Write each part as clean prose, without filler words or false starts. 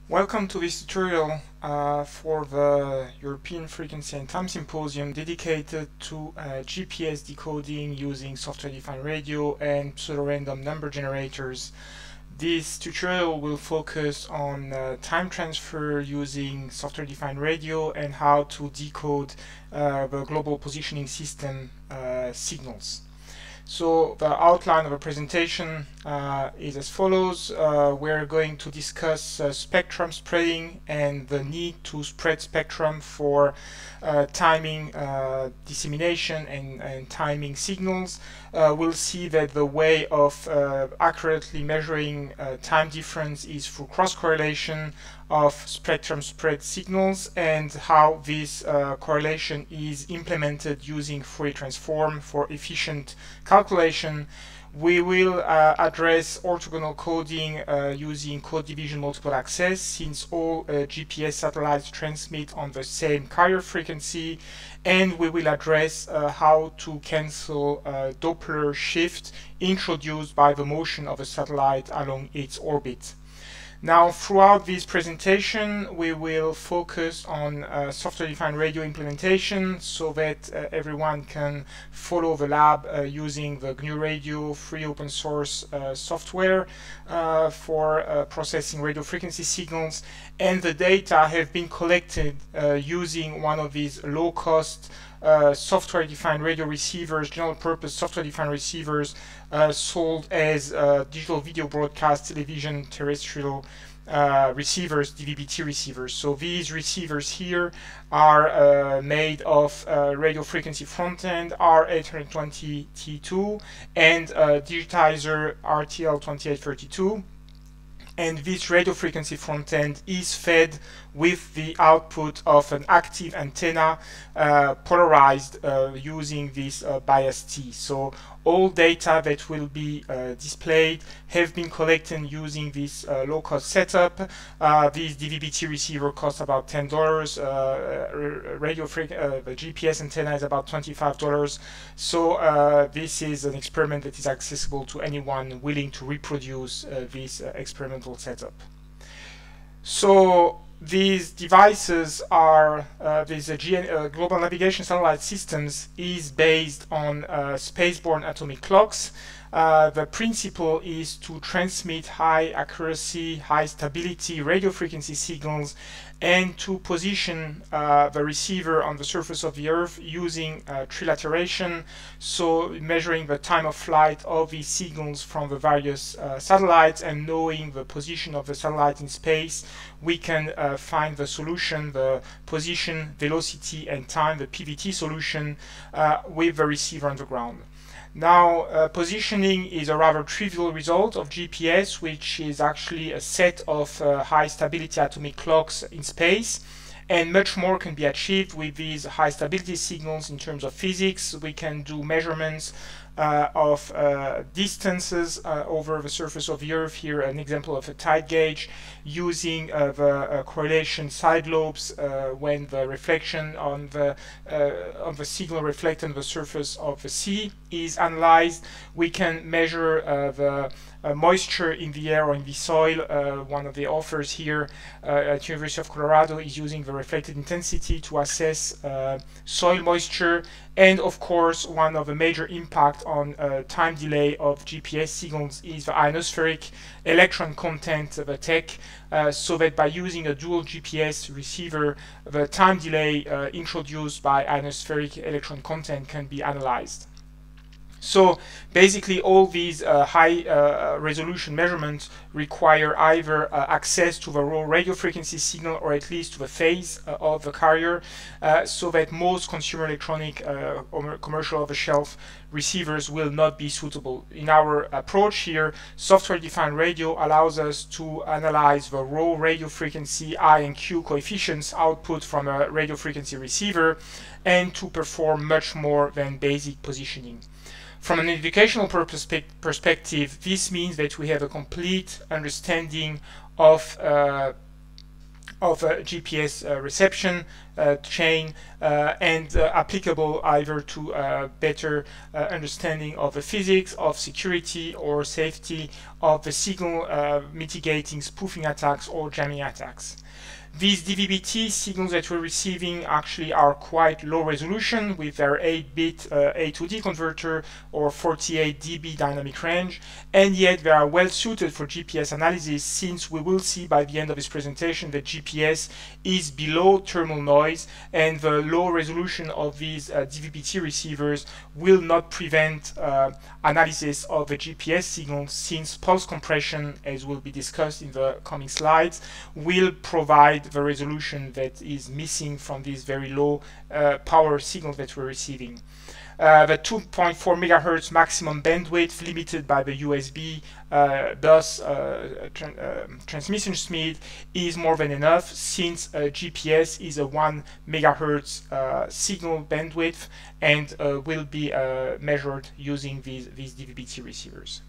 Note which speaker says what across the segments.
Speaker 1: Welcome to this tutorial for the European Frequency and Time Symposium dedicated to GPS decoding using software-defined radio and pseudo-random number generators. This tutorial will focus on time transfer using software-defined radio and how to decode the global positioning system signals. So the outline of the presentation is as follows. We're going to discuss spectrum spreading and the need to spread spectrum for timing dissemination and timing signals. We'll see that the way of accurately measuring time difference is through cross-correlation of spectrum spread signals and how this correlation is implemented using Fourier transform for efficient calculation. We will address orthogonal coding using code division multiple access, since all GPS satellites transmit on the same carrier frequency, and we will address how to cancel Doppler shift introduced by the motion of a satellite along its orbit. Now, throughout this presentation, we will focus on software-defined radio implementation so that everyone can follow the lab using the GNU Radio free open source software for processing radio frequency signals. And the data have been collected using one of these low-cost software-defined radio receivers, general-purpose software-defined receivers sold as digital video broadcast television terrestrial receivers, DVB-T receivers. So these receivers here are made of radio frequency front-end R820T2 and digitizer RTL2832. And this radio frequency front end is fed with the output of an active antenna polarized using this bias T. So all data that will be displayed have been collected using this low-cost setup. This DVB-T receiver costs about $10. The GPS antenna is about $25. So this is an experiment that is accessible to anyone willing to reproduce this experimental setup. So these devices are, global navigation satellite systems is based on spaceborne atomic clocks. The principle is to transmit high accuracy, high stability radio frequency signals and to position the receiver on the surface of the Earth using trilateration, so measuring the time of flight of these signals from the various satellites and knowing the position of the satellite in space, we can find the solution, the position, velocity, and time, the PVT solution, with the receiver on the ground. Now, positioning is a rather trivial result of GPS, which is actually a set of high stability atomic clocks in space, and much more can be achieved with these high stability signals in terms of physics. We can do measurements of distances over the surface of the Earth. Here an example of a tide gauge using the correlation side lobes when the reflection on the signal reflected on the surface of the sea is analyzed. We can measure the moisture in the air or in the soil. One of the authors here at University of Colorado is using the reflected intensity to assess soil moisture. And of course, one of the major impact on time delay of GPS signals is the ionospheric electron content of the tech, so that by using a dual GPS receiver, the time delay introduced by ionospheric electron content can be analyzed. So basically all these high resolution measurements require either access to the raw radio frequency signal or at least to the phase of the carrier, so that most consumer electronic or commercial off-the-shelf receivers will not be suitable. In our approach here, software-defined radio allows us to analyze the raw radio frequency I and Q coefficients output from a radio frequency receiver and to perform much more than basic positioning. From an educational perspective, this means that we have a complete understanding of GPS reception chain and applicable either to better understanding of the physics, of security or safety of the signal, mitigating spoofing attacks or jamming attacks. These DVB-T signals that we're receiving actually are quite low resolution with their 8-bit A to D converter or 48 dB dynamic range, and yet they are well suited for GPS analysis, since we will see by the end of this presentation that GPS is below thermal noise, and the low resolution of these DVB-T receivers will not prevent analysis of the GPS signal, since pulse compression, as will be discussed in the coming slides, will provide the resolution that is missing from these very low power signals that we're receiving. The 2.4 megahertz maximum bandwidth limited by the USB bus transmission speed is more than enough, since GPS is a 1 megahertz signal bandwidth and will be measured using these DVB-T receivers.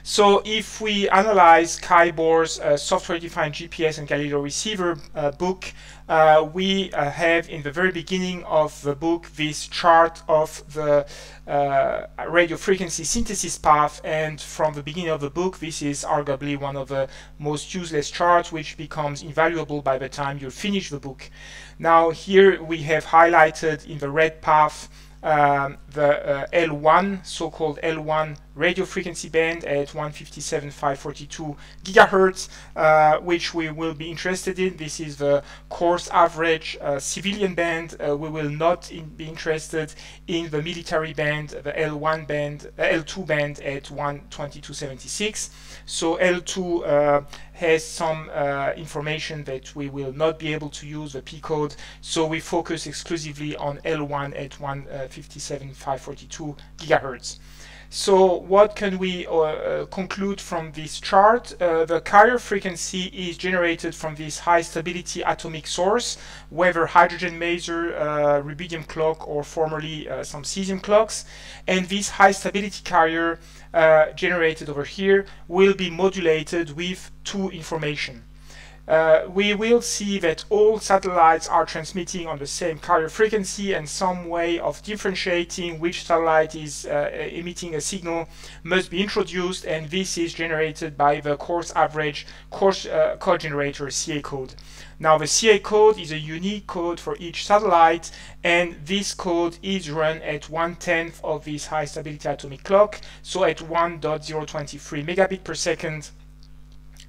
Speaker 1: So if we analyze Kai Bohr's software-defined GPS and Galileo receiver book, we have in the very beginning of the book this chart of the radio frequency synthesis path, and from the beginning of the book this is arguably one of the most useless charts, which becomes invaluable by the time you finish the book. Now here we have highlighted in the red path the L1, so-called L1 radio frequency band at 157,542 gigahertz, which we will be interested in. This is the course average civilian band. We will not be interested in the military band, the L1 band, L2 band at 122.76. So L2 has some information that we will not be able to use, the P code, so we focus exclusively on L1 at 157,542 gigahertz. So what can we conclude from this chart? The carrier frequency is generated from this high stability atomic source, whether hydrogen maser, rubidium clock, or formerly some cesium clocks, and this high stability carrier generated over here will be modulated with two information. We will see that all satellites are transmitting on the same carrier frequency, and some way of differentiating which satellite is emitting a signal must be introduced, and this is generated by the course average code generator CA code. Now the CA code is a unique code for each satellite, and this code is run at 1/10 of this high stability atomic clock, so at 1.023 megabit per second.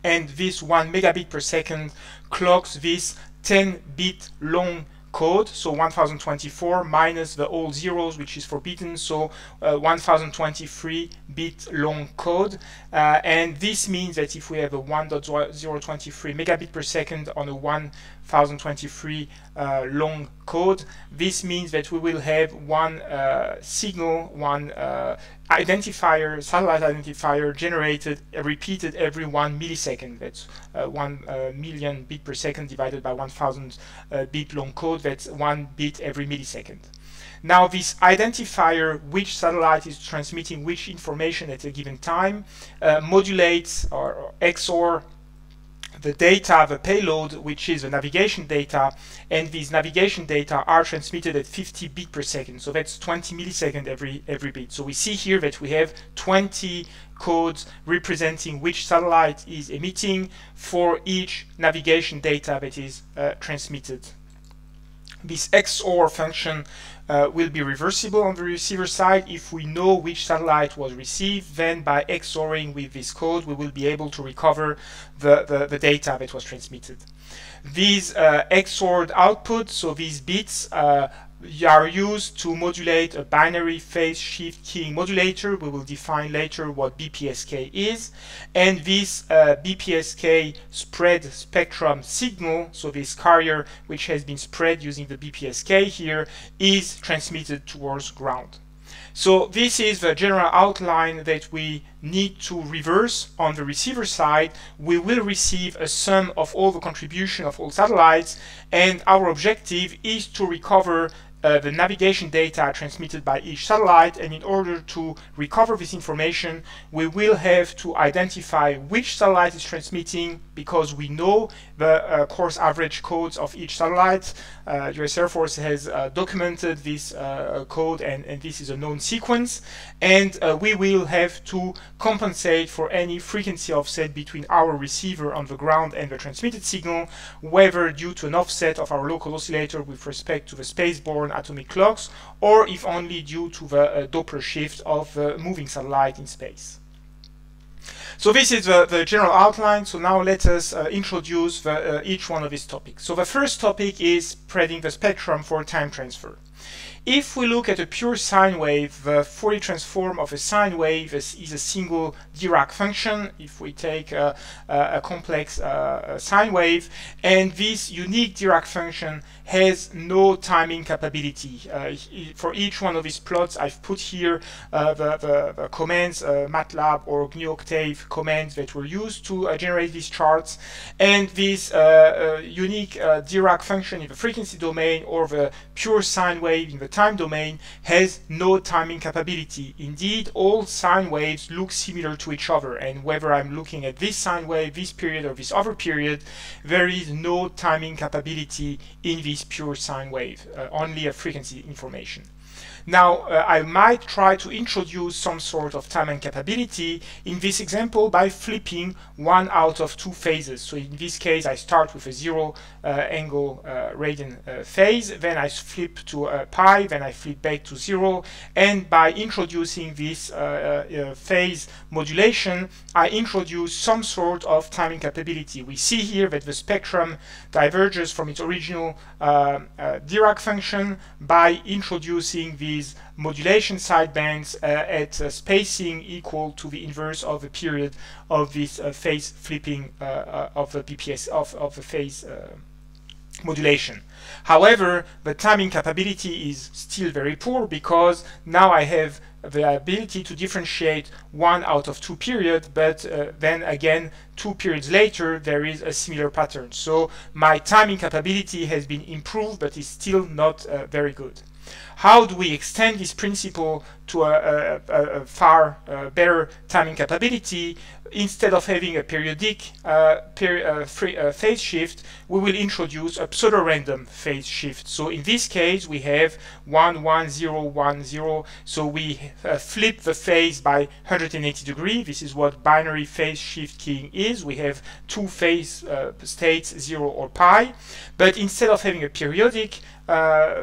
Speaker 1: And this 1 megabit per second clocks this 10-bit long code, so 1024 minus the all zeros, which is forbidden, so 1023-bit long code. And this means that if we have a 1.023 megabit per second on a 1023 long code, this means that we will have one signal, one identifier, satellite identifier generated, repeated every 1 millisecond. That's 1 million bit per second divided by 1000 bit long code. That's 1 bit every millisecond. Now this identifier, which satellite is transmitting which information at a given time, modulates or XOR the data, the payload, which is the navigation data, and these navigation data are transmitted at 50 bit per second. So that's 20 milliseconds every bit. So we see here that we have 20 codes representing which satellite is emitting for each navigation data that is transmitted. This XOR function will be reversible on the receiver side. If we know which satellite was received, then by XORing with this code, we will be able to recover the data that was transmitted. These XORed outputs, so these bits, are used to modulate a binary phase shift keying modulator. We will define later what BPSK is. And this BPSK spread spectrum signal, so this carrier which has been spread using the BPSK here, is transmitted towards ground. So this is the general outline that we need to reverse on the receiver side. We will receive a sum of all the contribution of all satellites, and our objective is to recover the navigation data transmitted by each satellite, and in order to recover this information, we will have to identify which satellite is transmitting, because we know the course average codes of each satellite. US Air Force has documented this code, and this is a known sequence, and we will have to compensate for any frequency offset between our receiver on the ground and the transmitted signal, whether due to an offset of our local oscillator with respect to the spaceborne atomic clocks, or if only due to the Doppler shift of the moving satellite in space. So this is the general outline. So now let us introduce each one of these topics. So the first topic is spreading the spectrum for time transfer. If we look at a pure sine wave, the Fourier transform of a sine wave is a single Dirac function. If we take a complex sine wave, and this unique Dirac function has no timing capability. For each one of these plots, I've put here the commands, MATLAB or GNU Octave commands that were used to generate these charts. And this unique Dirac function in the frequency domain, or the pure sine wave in the time domain, has no timing capability. Indeed, all sine waves look similar to each other, and whether I'm looking at this sine wave, this period, or this other period, there is no timing capability in this pure sine wave, only a frequency information. Now, I might try to introduce some sort of timing capability in this example by flipping one out of two phases. So in this case, I start with a 0 angle radian phase, then I flip to pi, then I flip back to 0, and by introducing this phase modulation, I introduce some sort of timing capability. We see here that the spectrum diverges from its original Dirac function by introducing these modulation sidebands at spacing equal to the inverse of the period of this phase flipping of the BPS of the phase modulation. However, the timing capability is still very poor, because now I have the ability to differentiate one out of two periods, but then again 2 periods later there is a similar pattern. So my timing capability has been improved, but is still not very good. How do we extend this principle to a far better timing capability? Instead of having a periodic phase shift, we will introduce a pseudo-random phase shift. So in this case, we have 1, 1, 0, 1, 0. So we flip the phase by 180 degrees. This is what binary phase shift keying is. We have two phase states, 0 or pi. But instead of having a periodic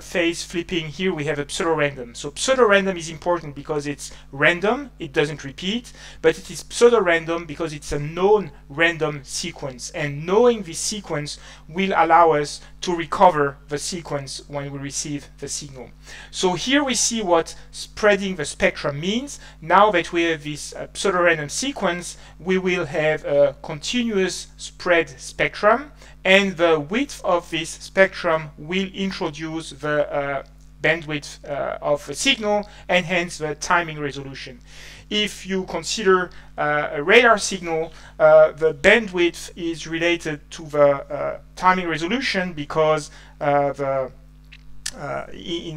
Speaker 1: phase flipping, here we have a pseudo-random. So pseudo-random is important because it's random, it doesn't repeat, but it is pseudo-random because it's a known random sequence, and knowing this sequence will allow us to recover the sequence when we receive the signal. So here we see what spreading the spectrum means. Now that we have this pseudo-random sequence, we will have a continuous spread spectrum, and the width of this spectrum will introduce the bandwidth of the signal, and hence the timing resolution. If you consider a radar signal, the bandwidth is related to the timing resolution, because in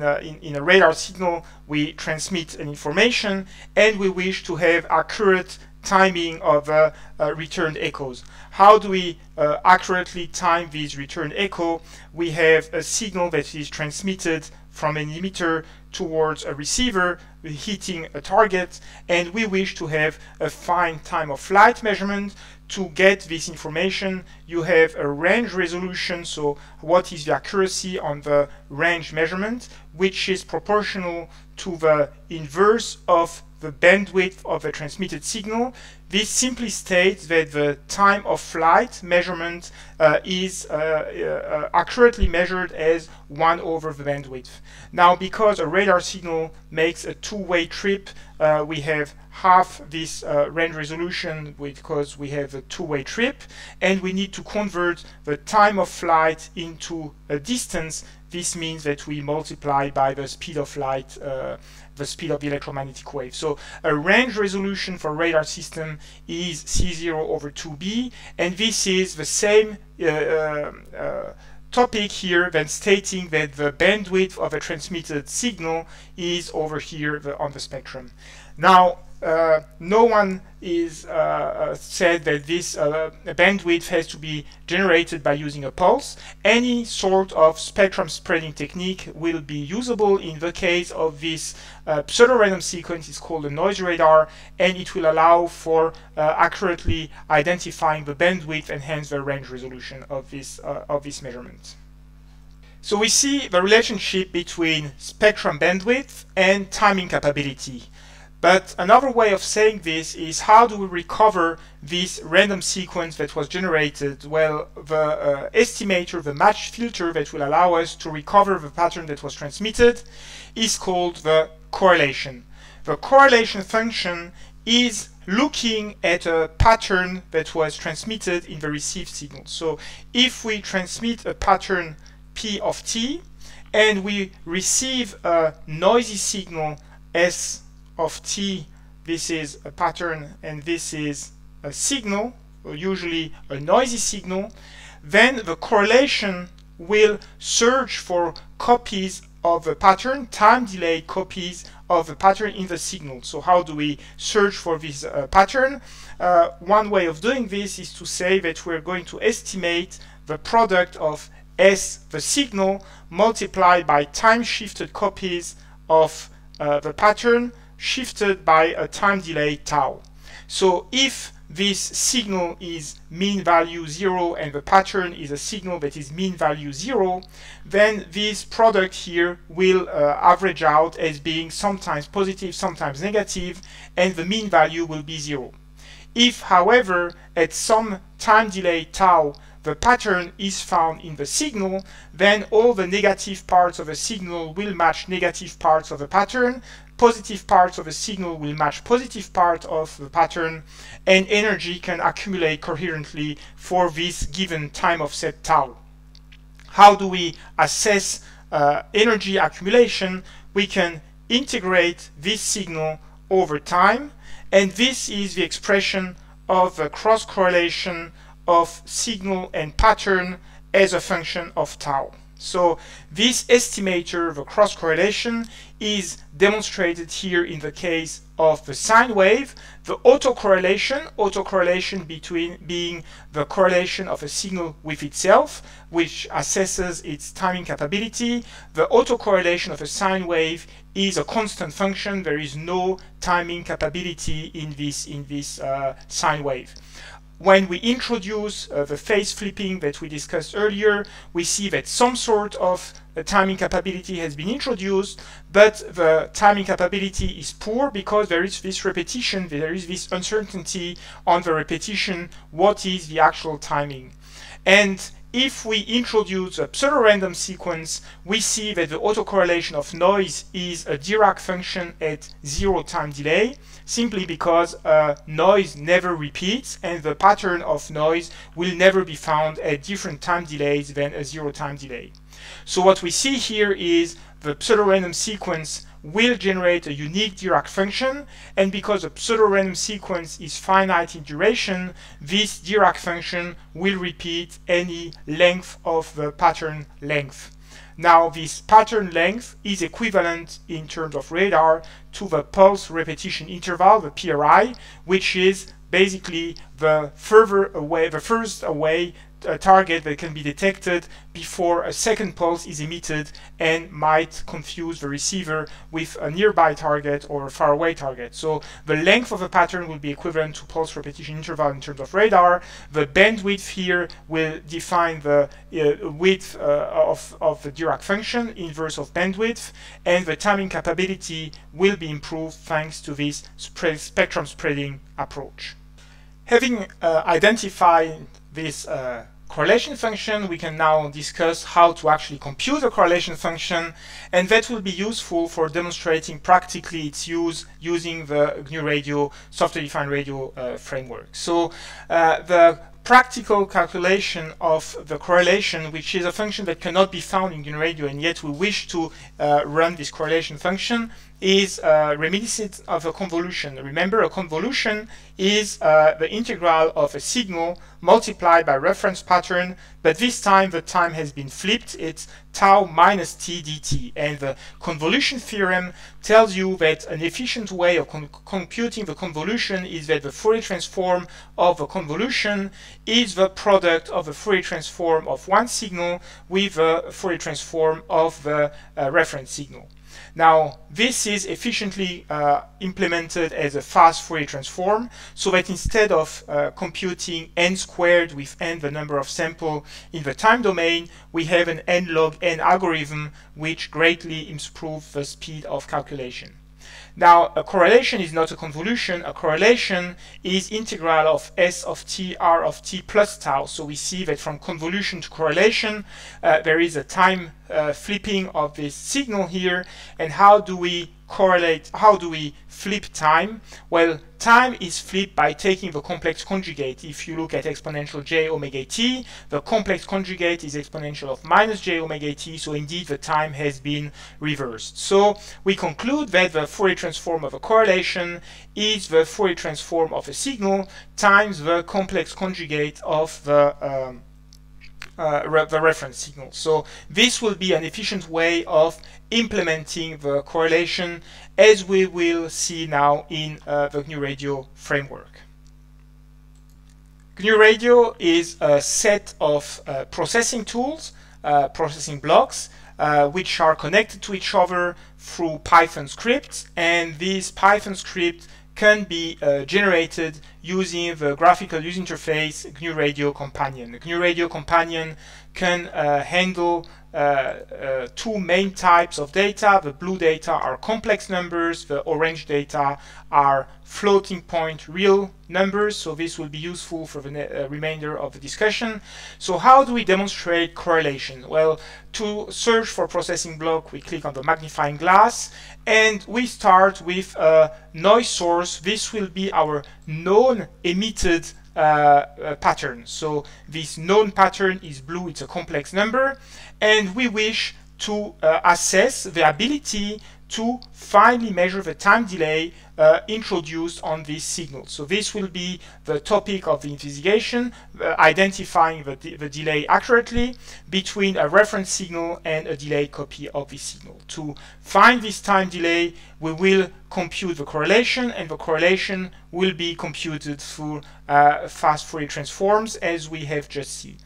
Speaker 1: a radar signal we transmit an information, and we wish to have accurate timing of returned echoes. How do we accurately time these returned echo? We have a signal that is transmitted from an emitter towards a receiver hitting a target, and we wish to have a fine time of flight measurement. To get this information, you have a range resolution, so what is the accuracy on the range measurement, which is proportional to the inverse of the bandwidth of the transmitted signal. This simply states that the time of flight measurement is accurately measured as 1 over the bandwidth. Now, because a radar signal makes a two-way trip, we have half this range resolution because we have a two-way trip, and we need to convert the time of flight into a distance. This means that we multiply by the speed of light, the speed of the electromagnetic wave. So a range resolution for radar system is C0 over 2b, and this is the same topic here than stating that the bandwidth of a transmitted signal is over here on the spectrum. Now, no one is said that this bandwidth has to be generated by using a pulse. Any sort of spectrum spreading technique will be usable in the case of this pseudo-random sequence. It's called a noise radar, and it will allow for accurately identifying the bandwidth and hence the range resolution of this measurement. So we see the relationship between spectrum bandwidth and timing capability. But another way of saying this is, how do we recover this random sequence that was generated? Well, the estimator, the match filter that will allow us to recover the pattern that was transmitted is called the correlation. The correlation function is looking at a pattern that was transmitted in the received signal. So if we transmit a pattern P of t and we receive a noisy signal S of t, this is a pattern and this is a signal, or usually a noisy signal, then the correlation will search for copies of the pattern, time delay copies of the pattern in the signal. So how do we search for this pattern? One way of doing this is to say that we're going to estimate the product of S, the signal, multiplied by time shifted copies of the pattern shifted by a time delay tau. So if this signal is mean value 0 and the pattern is a signal that is mean value 0, then this product here will average out as being sometimes positive, sometimes negative, and the mean value will be 0. If, however, at some time delay tau, the pattern is found in the signal, then all the negative parts of the signal will match negative parts of the pattern, positive parts of the signal will match positive part of the pattern, and energy can accumulate coherently for this given time offset tau. How do we assess energy accumulation? We can integrate this signal over time, and this is the expression of the cross correlation of signal and pattern as a function of tau. So this estimator, the cross correlation, is demonstrated here in the case of the sine wave. The autocorrelation between being the correlation of a signal with itself, which assesses its timing capability. The autocorrelation of a sine wave is a constant function. There is no timing capability in this sine wave. When we introduce the phase flipping that we discussed earlier, we see that some sort of timing capability has been introduced, but the timing capability is poor because there is this repetition, there is this uncertainty on the repetition, what is the actual timing. And if we introduce a pseudo-random sequence, we see that the autocorrelation of noise is a Dirac function at 0 time delay, simply because noise never repeats and the pattern of noise will never be found at different time delays than a 0 time delay. So what we see here is the pseudo-random sequence will generate a unique Dirac function, and because a pseudo-random sequence is finite in duration, this Dirac function will repeat any length of the pattern length. Now this pattern length is equivalent in terms of radar to the pulse repetition interval, the PRI, which is basically the furthest away target that can be detected before a second pulse is emitted and might confuse the receiver with a nearby target or a faraway target. So the length of a pattern will be equivalent to pulse repetition interval in terms of radar. The bandwidth here will define the width of the Dirac function, inverse of bandwidth, and the timing capability will be improved thanks to this spectrum spreading approach. Having identified this correlation function, we can now discuss how to actually compute a correlation function, and that will be useful for demonstrating practically its use using the GNU Radio software-defined radio framework. So the practical calculation of the correlation, which is a function that cannot be found in GNU Radio, and yet we wish to run this correlation function, is reminiscent of a convolution. Remember, a convolution is the integral of a signal multiplied by reference pattern, but this time the time has been flipped. It's tau minus t dt, and the convolution theorem tells you that an efficient way of computing the convolution is that the Fourier transform of the convolution is the product of the Fourier transform of one signal with the Fourier transform of the reference signal. Now, this is efficiently implemented as a fast Fourier transform, so that instead of computing n squared with n the number of samples in the time domain, we have an n log n algorithm which greatly improves the speed of calculation. Now, a correlation is not a convolution. A correlation is integral of s of t r of t plus tau. So we see that from convolution to correlation, there is a time flipping of this signal here. And how do we correlate? How do we flip time? Well, time is flipped by taking the complex conjugate. If you look at exponential j omega t, the complex conjugate is exponential of minus j omega t, so indeed the time has been reversed. So we conclude that the Fourier transform of a correlation is the Fourier transform of a signal times the complex conjugate of the reference signal. So this will be an efficient way of implementing the correlation, as we will see now in the GNU Radio framework. GNU Radio is a set of processing tools, processing blocks, which are connected to each other through Python scripts, and these Python scripts can be generated using the graphical user interface GNU Radio Companion. The GNU Radio Companion can handle two main types of data. The blue data are complex numbers, the orange data are floating point real numbers, so this will be useful for the remainder of the discussion. So how do we demonstrate correlation? Well, to search for processing block, we click on the magnifying glass, and we start with a noise source. This will be our known emitted pattern. So this known pattern is blue, it's a complex number, and we wish to assess the ability to finally measure the time delay introduced on this signal. So this will be the topic of the investigation, identifying the delay accurately between a reference signal and a delayed copy of this signal. To find this time delay, we will compute the correlation, and the correlation will be computed through fast Fourier transforms, as we have just seen.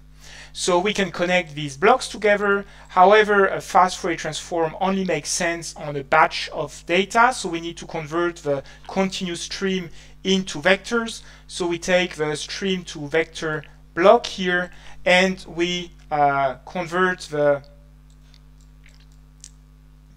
Speaker 1: So we can connect these blocks together. However, a fast Fourier transform only makes sense on a batch of data, so we need to convert the continuous stream into vectors. So we take the stream to vector block here, and we convert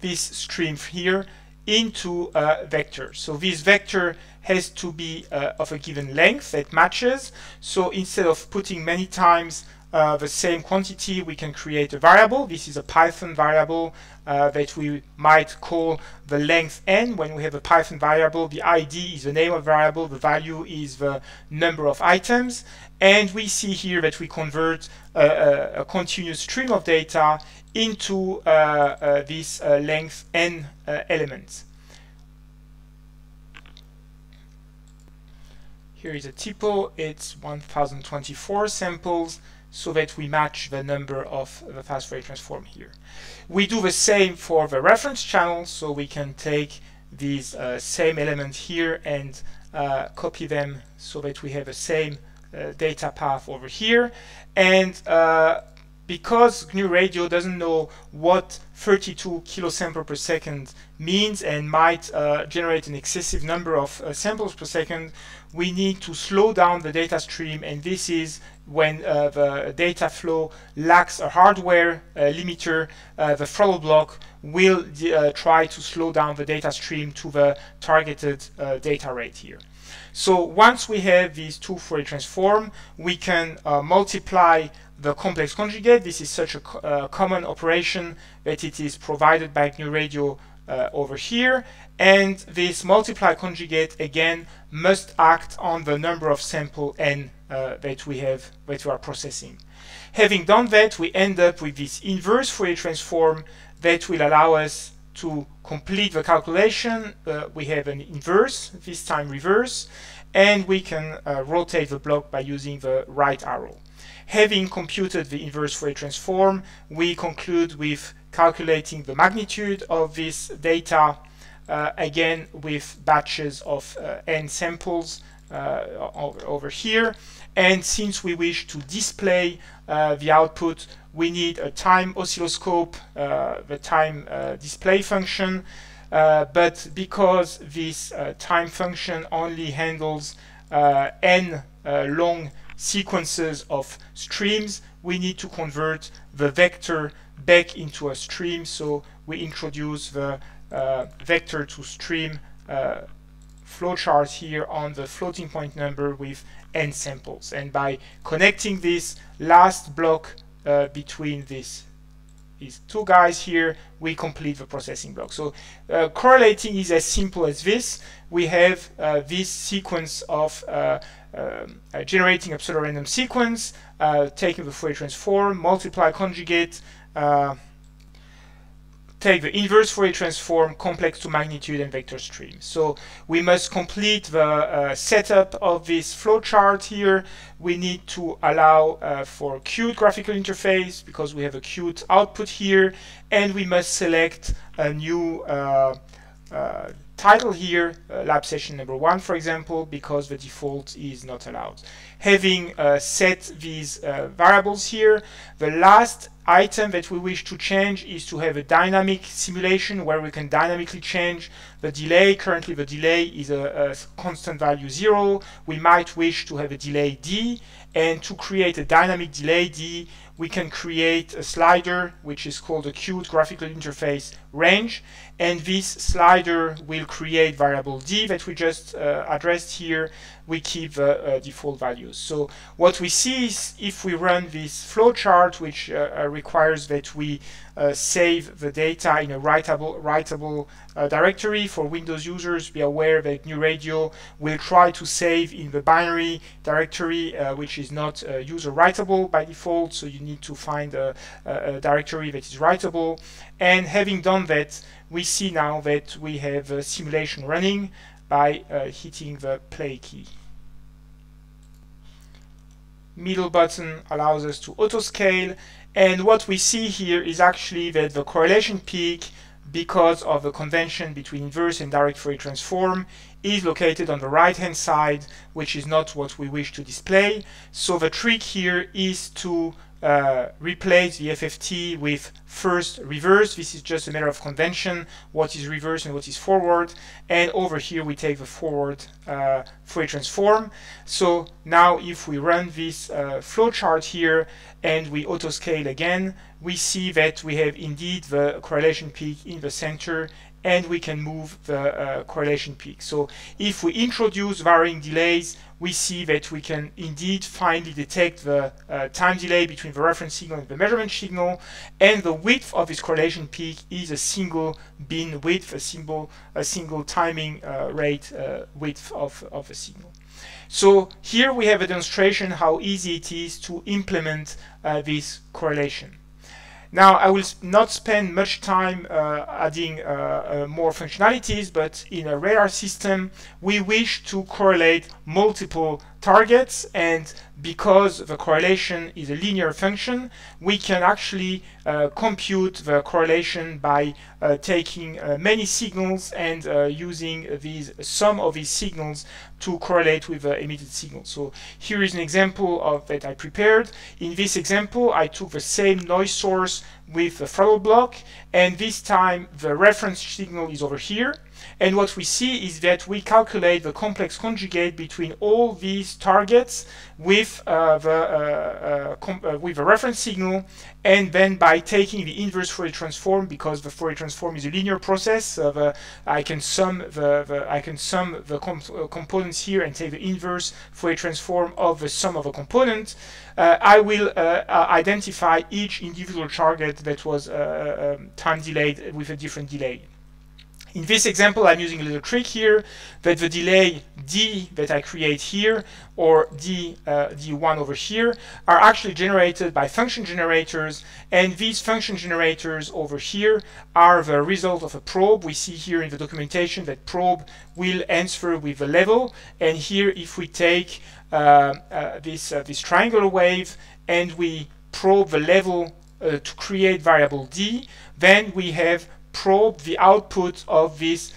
Speaker 1: this stream here into a vector. So this vector has to be of a given length that matches. So instead of putting many times the same quantity, we can create a variable. This is a Python variable that we might call the length n. When we have a Python variable, the ID is the name of the variable, the value is the number of items, and we see here that we convert a continuous stream of data into this length n element. Here is a typo, it's 1024 samples, so that we match the number of the fast Fourier transform here. We do the same for the reference channel, so we can take these same elements here and copy them so that we have the same data path over here. And because GNU Radio doesn't know what 32 kilosample per second means and might generate an excessive number of samples per second, we need to slow down the data stream, and this is when the data flow lacks a hardware limiter. The throttle block will try to slow down the data stream to the targeted data rate here. So once we have these two Fourier transform, we can multiply the complex conjugate. This is such a common operation that it is provided by GNU Radio over here, and this multiply conjugate again must act on the number of sample n that we are processing. Having done that, we end up with this inverse Fourier transform that will allow us to complete the calculation. We have an inverse, this time reverse, and we can rotate the block by using the right arrow. Having computed the inverse Fourier transform, we conclude with calculating the magnitude of this data, again with batches of n samples over here. And since we wish to display the output, we need a time oscilloscope, the time display function. But because this time function only handles n long sequences of streams, we need to convert the vector back into a stream. So we introduce the vector to stream flowchart here on the floating point number with n samples. And by connecting this last block between these two guys here, we complete the processing block. So correlating is as simple as this. We have this sequence of generating a pseudo-random sequence, taking the Fourier transform, multiply, conjugate, take the inverse Fourier transform, complex to magnitude, and vector stream. So we must complete the setup of this flowchart here. We need to allow for queued graphical interface because we have a queued output here, and we must select a new title here, lab session number 1, for example, because the default is not allowed. Having set these variables here, the last item that we wish to change is to have a dynamic simulation where we can dynamically change the delay. Currently the delay is a constant value 0. We might wish to have a delay D, and to create a dynamic delay D, we can create a slider which is called a queued graphical interface range, and this slider will create variable D that we just addressed here. We keep the default values. So what we see is if we run this flowchart, which requires that we save the data in a writable directory. For Windows users, be aware that GNU Radio will try to save in the binary directory, which is not user writable by default. So you need to find a directory that is writable. And having done that, we see now that we have a simulation running by hitting the play key. Middle button allows us to auto scale, and what we see here is actually that the correlation peak, because of the convention between inverse and direct Fourier transform, is located on the right hand side, which is not what we wish to display. So the trick here is to replace the FFT with first reverse. This is just a matter of convention, what is reverse and what is forward, and over here we take the forward Fourier transform. So now if we run this flowchart here and we auto scale again, we see that we have indeed the correlation peak in the center, and we can move the correlation peak. So if we introduce varying delays, we see that we can indeed finally detect the time delay between the reference signal and the measurement signal, and the width of this correlation peak is a single bin width, a single timing rate width of the signal. So here we have a demonstration how easy it is to implement this correlation. Now, I will not spend much time adding more functionalities, but in a radar system, we wish to correlate multiple targets, and because the correlation is a linear function, we can actually compute the correlation by taking many signals and using these sum of these signals to correlate with the emitted signal. So here is an example of that I prepared. In this example, I took the same noise source with the throttle block, and this time the reference signal is over here. And what we see is that we calculate the complex conjugate between all these targets with the reference signal, and then by taking the inverse Fourier transform, because the Fourier transform is a linear process, I can sum the components here and take the inverse Fourier transform of the sum of a component. I will identify each individual target that was time delayed with a different delay. In this example, I'm using a little trick here, that the delay D that I create here, or D1 over here, are actually generated by function generators, and these function generators over here are the result of a probe. We see here in the documentation that probe will answer with a level, and here if we take this triangular wave and we probe the level to create variable D, then we have probe the output of this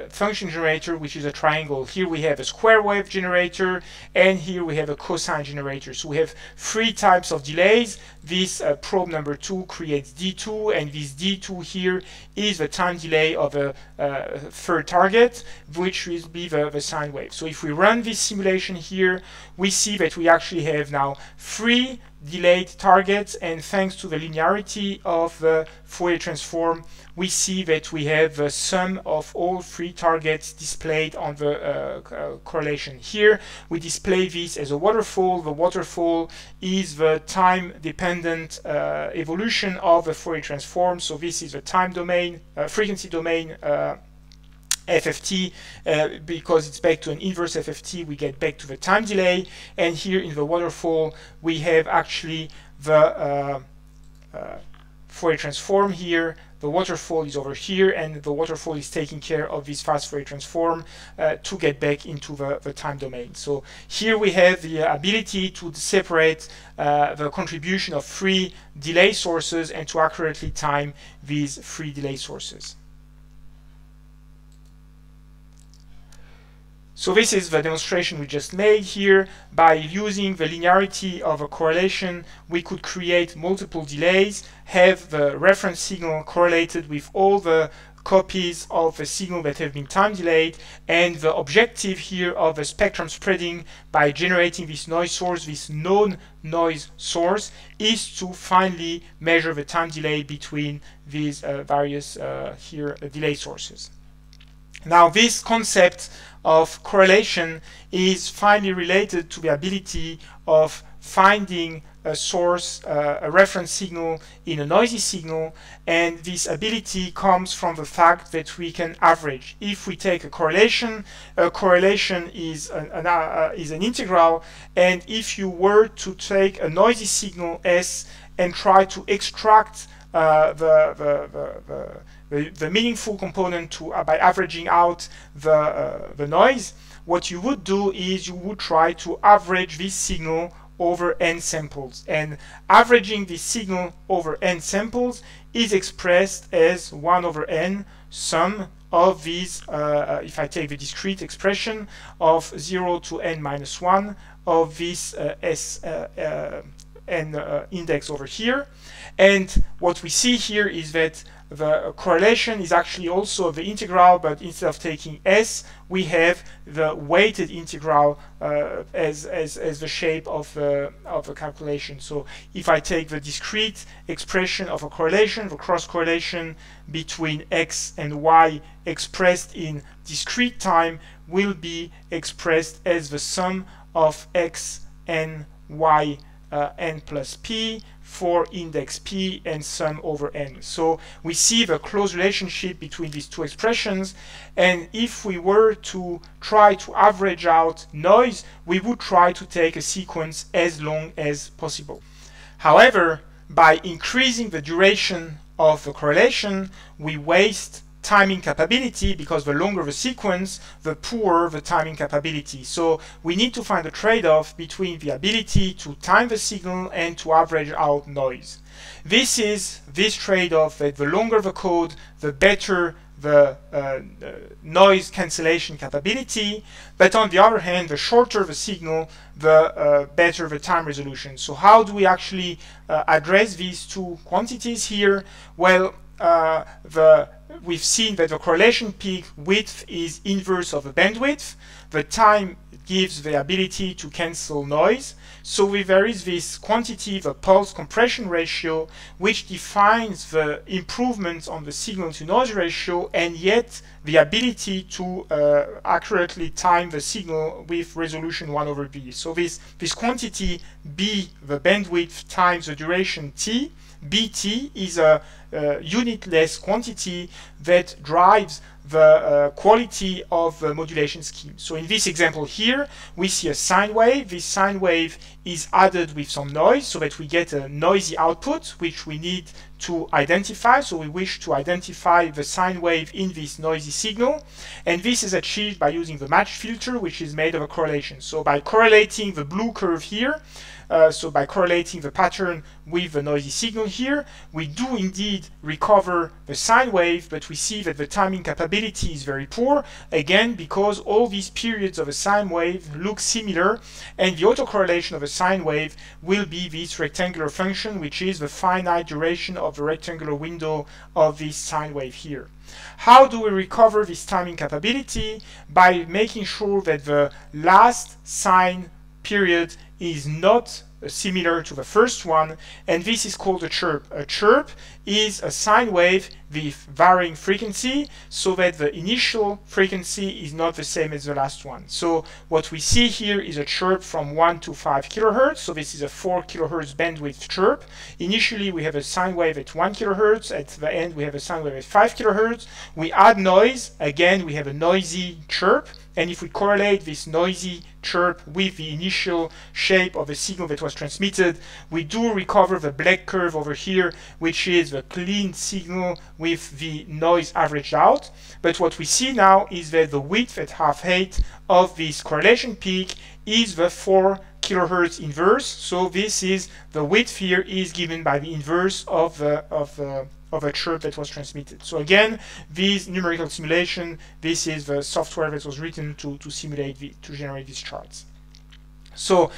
Speaker 1: function generator, which is a triangle. Here we have a square wave generator, and here we have a cosine generator. So we have 3 types of delays. This probe number 2 creates D2, and this D2 here is the time delay of a third target, which will be the sine wave. So if we run this simulation here, we see that we actually have now 3 delayed targets, and thanks to the linearity of the Fourier transform, we see that we have the sum of all 3 targets displayed on the correlation. Here we display this as a waterfall. The waterfall is the time-dependent evolution of the Fourier transform. So this is the time domain, frequency domain FFT, because it's back to an inverse FFT, we get back to the time delay. And here in the waterfall, we have actually the Fourier transform here. The waterfall is over here, and the waterfall is taking care of this fast Fourier transform to get back into the time domain. So here we have the ability to separate the contribution of 3 delay sources and to accurately time these 3 delay sources. So this is the demonstration we just made here. By using the linearity of a correlation, we could create multiple delays, have the reference signal correlated with all the copies of the signal that have been time delayed, and the objective here of the spectrum spreading by generating this noise source, this known noise source, is to finally measure the time delay between these various delay sources. Now, this concept of correlation is finally related to the ability of finding a source, a reference signal in a noisy signal, and this ability comes from the fact that we can average. If we take a correlation is an integral, and if you were to take a noisy signal S and try to extract the meaningful component by averaging out the noise, what you would do is you would try to average this signal over n samples, and averaging this signal over n samples is expressed as 1 over n sum of these, if I take the discrete expression of 0 to n minus 1 of this n index over here. And what we see here is that the correlation is actually also the integral, but instead of taking S, we have the weighted integral as the shape of the calculation. So if I take the discrete expression of a correlation, the cross correlation between X and Y expressed in discrete time will be expressed as the sum of X and Y n plus P for index P and sum over n. So we see the close relationship between these two expressions, and if we were to try to average out noise, we would try to take a sequence as long as possible. However, by increasing the duration of the correlation, we waste timing capability, because the longer the sequence, the poorer the timing capability. So we need to find a trade-off between the ability to time the signal and to average out noise. This is this trade-off that the longer the code, the better the noise cancellation capability, but on the other hand, the shorter the signal, the better the time resolution. So how do we actually address these two quantities here? Well, we've seen that the correlation peak width is inverse of the bandwidth. The time gives the ability to cancel noise. So there is this quantity, the pulse compression ratio, which defines the improvements on the signal to noise ratio, and yet the ability to accurately time the signal with resolution 1/b. So this quantity B, the bandwidth, times the duration T, BT, is a unitless quantity that drives the quality of the modulation scheme. So in this example here, we see a sine wave. This sine wave is added with some noise so that we get a noisy output, which we need to identify. So we wish to identify the sine wave in this noisy signal. And this is achieved by using the match filter, which is made of a correlation. So by correlating the blue curve here, so by correlating the pattern with the noisy signal here, we do indeed recover the sine wave, but we see that the timing capability is very poor, again because all these periods of a sine wave look similar, and the autocorrelation of a sine wave will be this rectangular function, which is the finite duration of the rectangular window of this sine wave here. How do we recover this timing capability? By making sure that the last sine period is not similar to the first one, and this is called a chirp. A chirp is a sine wave with varying frequency, so that the initial frequency is not the same as the last one. So what we see here is a chirp from 1 to 5 kilohertz. So this is a 4 kilohertz bandwidth chirp. Initially we have a sine wave at 1 kilohertz. At the end we have a sine wave at 5 kilohertz. We add noise. Again we have a noisy chirp. And if we correlate this noisy chirp with the initial shape of the signal that was transmitted, we do recover the black curve over here, which is the clean signal with the noise averaged out. But what we see now is that the width at half height of this correlation peak is the 4 kilohertz inverse. So this is the width here is given by the inverse of a chirp that was transmitted. So again, this numerical simulation, this is the software that was written to simulate to generate these charts. So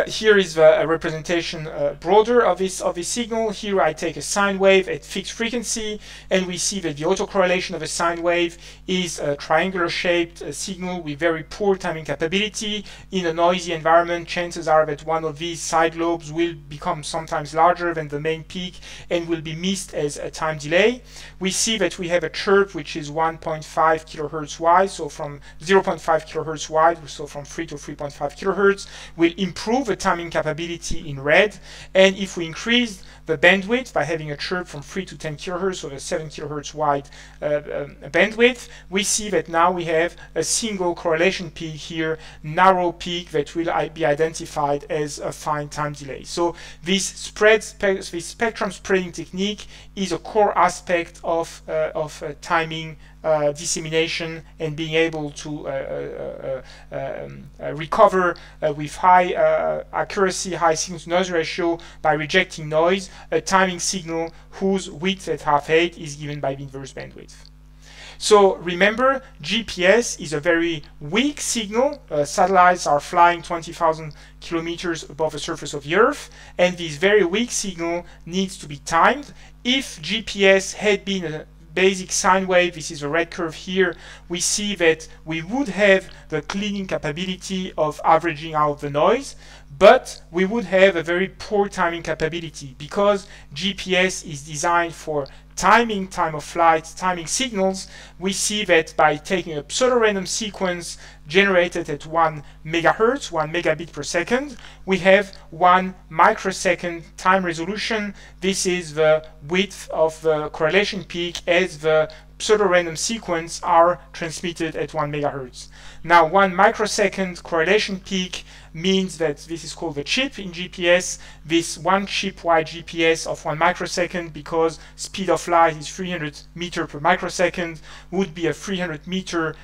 Speaker 1: here is a representation broader of this signal. Here I take a sine wave at fixed frequency, and we see that the autocorrelation of a sine wave is a triangular shaped signal with very poor timing capability. In a noisy environment, chances are that one of these side lobes will become sometimes larger than the main peak and will be missed as a time delay. We see that we have a chirp which is 1.5 kilohertz wide, so from 0.5 kilohertz wide, so from 3 to 3.5 kilohertz. Will improve the timing capability in red, and if we increase the bandwidth by having a chirp from 3 to 10 kilohertz, or a 7 kilohertz wide bandwidth, we see that now we have a single correlation peak here, narrow peak that will be identified as a fine time delay. So this spectrum spreading technique is a core aspect of timing dissemination and being able to recover with high accuracy, high signal to noise ratio by rejecting noise, a timing signal whose width at half height is given by the inverse bandwidth. So remember, GPS is a very weak signal. Satellites are flying 20,000 kilometers above the surface of the Earth, and this very weak signal needs to be timed. If GPS had been a basic sine wave, this is a red curve here, we see that we would have the cleaning capability of averaging out the noise, but we would have a very poor timing capability because GPS is designed for timing, time of flight, timing signals. We see that by taking a pseudo-random sequence generated at 1 megahertz, 1 megabit per second, we have 1 microsecond time resolution. This is the width of the correlation peak as the pseudo-random sequence are transmitted at 1 megahertz. Now 1 microsecond correlation peak means that this is called the chip in GPS, this one chip wide GPS of 1 microsecond, because speed of light is 300 meters per microsecond, would be a 300 meter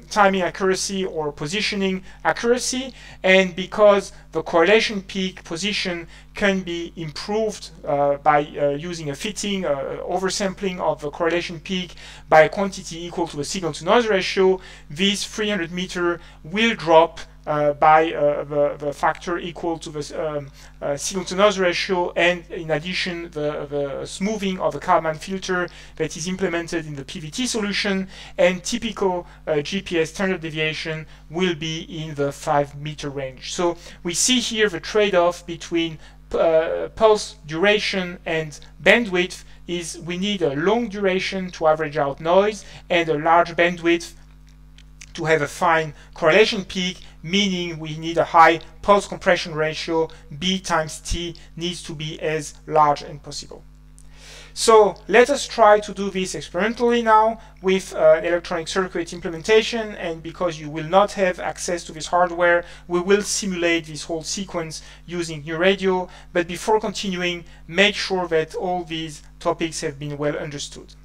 Speaker 1: timing accuracy or positioning accuracy, and because the correlation peak position can be improved by using a fitting, oversampling of the correlation peak by a quantity equal to the signal to noise ratio, this 300 meter will drop by the factor equal to the signal-to-noise ratio, and in addition the smoothing of the Kalman filter that is implemented in the PVT solution, and typical GPS standard deviation will be in the 5-meter range. So we see here the trade-off between pulse duration and bandwidth is we need a long duration to average out noise and a large bandwidth to have a fine correlation peak, meaning we need a high pulse compression ratio. B times T needs to be as large as possible. So let us try to do this experimentally now with electronic circuit implementation, and because you will not have access to this hardware, we will simulate this whole sequence using GNU Radio. But before continuing, make sure that all these topics have been well understood.